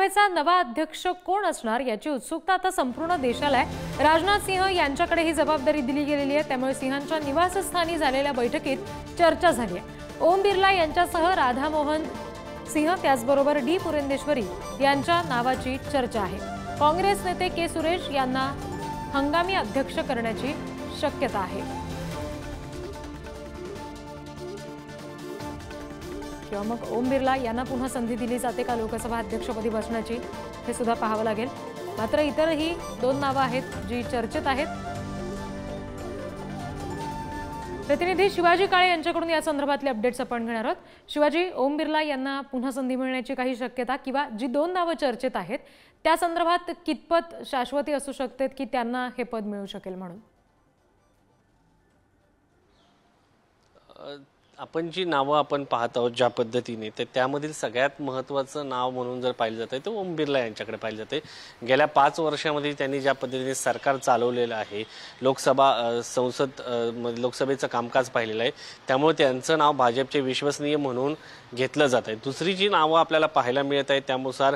विधानसभेचा नवा अध्यक्ष कोण असणार याची उत्सुकता आता संपूर्ण देशाला आहे। राजनाथ सिंह यांच्याकडे ही जबाबदारी दिली गेलेली आहे, त्यामुळे सिंहांच्या निवासस्थानी झालेल्या बैठकीत चर्चा झाली आहे। ओम बिर्ला यांच्यासह राधा मोहन सिंह त्याचबरोबर डी पुरंदेश्वरी यांच्या नावाची चर्चा आहे। काँग्रेस नेते के सुरेश यांना हंगामी अध्यक्ष करण्याची शक्यता आहे। किंवा मग ओम बिर्ला यांना पुन्हा संधी दिली जाते का लोकसभा अध्यक्षपदी बसण्याची, हे सुद्धा पाहावं लागेल। मात्र इतरही दोन नावं आहेत जी चर्चेत आहेत। प्रतिनिधी शिवाजी काळे यांच्याकडून या संदर्भातले अपडेट्स आपण घेणार आहोत। शिवाजी, ओम बिर्ला यांना पुन्हा संधी मिळण्याची काही शक्यता किंवा जी दोन नावं चर्चेत आहेत त्या संदर्भात कितपत शाश्वती असू शकते की त्यांना हे पद मिळू शकेल म्हणून? आपण जी नावं आपण पाहत आहोत ज्या पद्धतीने, तर त्यामधील सगळ्यात महत्त्वाचं नाव म्हणून जर पाहिलं जातं तर ओम बिर्ला यांच्याकडे पाहिलं जाते। गेल्या 5 वर्षांमध्ये त्यांनी ज्या पद्धतीने सरकार चालवलेलं आहे, लोकसभेचं कामकाज पाहिलेलं आहे, त्यामुळे त्यांचं नाव भाजपचे विश्वसनीय म्हणून घेतलं जात आहे। दुसरी जी नावं आपल्याला पाहायला मिळत आहेत त्यानुसार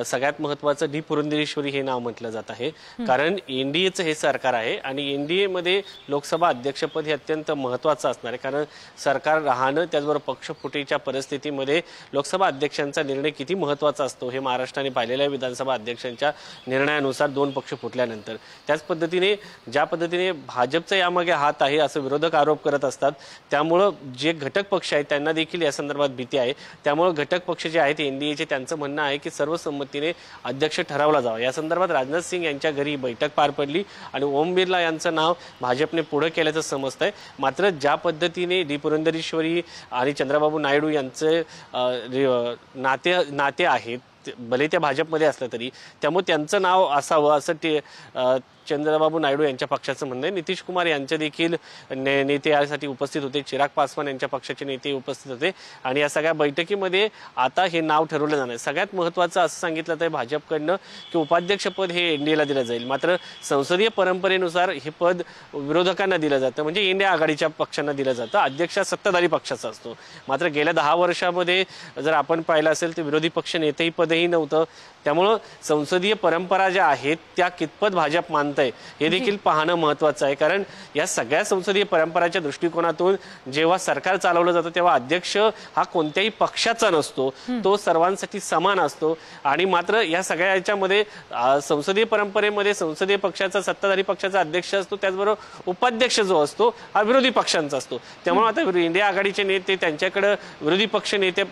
सगळ्यात महत्त्वाचं डी पुरंदेश्वरी हे नाव म्हटलं जात आहे, कारण एनडीएचं हे सरकार आहे आणि एनडीएमध्ये लोकसभा अध्यक्षपद हे अत्यंत महत्त्वाचं असणार आहे, कारण सरकार राहणं त्याचबरोबर पक्षफुटीच्या परिस्थितीमध्ये लोकसभा अध्यक्षांचा निर्णय किती महत्त्वाचा असतो हे महाराष्ट्राने पाहिलेल्या विधानसभा अध्यक्षांच्या निर्णयानुसार 2 पक्ष फुटल्यानंतर। त्याच पद्धतीने ज्या पद्धतीने भाजपचा यामागे हात आहे असं विरोधक आरोप करत असतात, त्यामुळं जे घटक पक्ष आहेत त्यांना देखील या संदर्भात भीती आहे। त्यामुळे घटक पक्ष जे आहेत एनडीएचे त्यांचं म्हणणं आहे की सर्वसंमतीने अध्यक्ष ठरवला जावा। या संदर्भात राजनाथ सिंह यांच्या घरी बैठक पार पडली आणि ओम बिर्ला यांचं नाव भाजपने पुढे केल्याचं समजतंय। मात्र ज्या पद्धतीने डी पुरंदेश्वरी आणि चंद्रबाबू नायडू यांचे नाते आहेत, भले त्या भाजपमध्ये असलं तरी, त्यामुळे त्यांचं नाव असावं असं चंद्रबाबू नायडू यांच्या पक्षाचं म्हणणं आहे। नितीश कुमार यांचे देखील नेते यासाठी उपस्थित होते, चिराग पासवान यांच्या पक्षाचे नेते उपस्थित होते आणि या सगळ्या बैठकीमध्ये आता हे नाव ठरवलं जाणार आहे। सगळ्यात महत्त्वाचं असं सांगितलं तर भाजपकडनं की उपाध्यक्षपद हे एनडीएला दिलं जाईल, मात्र संसदीय परंपरेनुसार हे पद विरोधकांना दिलं जातं, म्हणजे इंडिया आघाडीच्या पक्षांना दिलं जातं। अध्यक्ष सत्ताधारी पक्षाचा असतो, मात्र गेल्या 10 वर्षामध्ये जर आपण पाहिलं असेल तर विरोधी पक्ष नेतेही पदही नव्हतं। त्यामुळं संसदीय परंपरा ज्या आहेत त्या कितपत भाजप मानतंय हे देखील पाहणं महत्त्वाचं आहे, कारण या सगळ्या संसदीय परंपराच्या दृष्टिकोनातून जेव्हा सरकार चालवलं जातं तेव्हा अध्यक्ष हा कोणत्याही पक्षाचा नसतो, तो सर्वांसाठी समान असतो। आणि मात्र या सगळ्या याच्यामध्ये संसदीय परंपरेमध्ये संसदीय पक्षाचा सत्ताधारी पक्षाचा अध्यक्ष असतो, त्याचबरोबर उपाध्यक्ष जो असतो हा विरोधी पक्षांचा असतो। त्यामुळे आता इंडिया आघाडीचे नेते त्यांच्याकडे विरोधी पक्ष नेते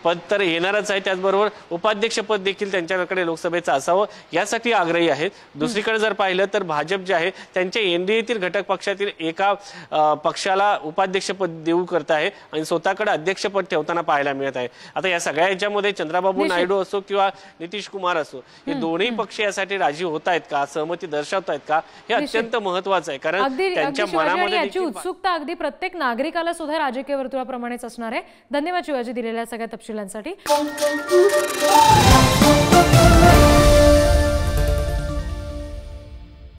पद तर येणारच आहे, त्याचबरोबर उपाध्यक्ष पद देखील त्यांच्याकडे लोकसभेचं असावं यासाठी आग्रही आहेत। दुसरीकडे जर पाहिलं तर भाजप जे आहे त्यांच्या एनडीएतील घटक पक्षातील एका पक्षाला उपाध्यक्षपद देऊ करत आहे आणि स्वतःकडे अध्यक्षपद ठेवताना पाहायला मिळत आहे। आता या सगळ्या याच्यामध्ये चंद्रबाबू नायडू असो किंवा नितीश कुमार असो, हे दोन्ही पक्ष यासाठी राजी होत आहेत का, सहमती दर्शवत आहेत का, हे अत्यंत महत्त्वाचं आहे, कारण त्यांच्या मनामध्ये याची उत्सुकता अगदी प्रत्येक नागरिकाला सुद्धा राजकीय वर्तुळाप्रमाणेच असणार आहे। धन्यवाद शिवाजी दिलेल्या सगळ्या तपशिलांसाठी।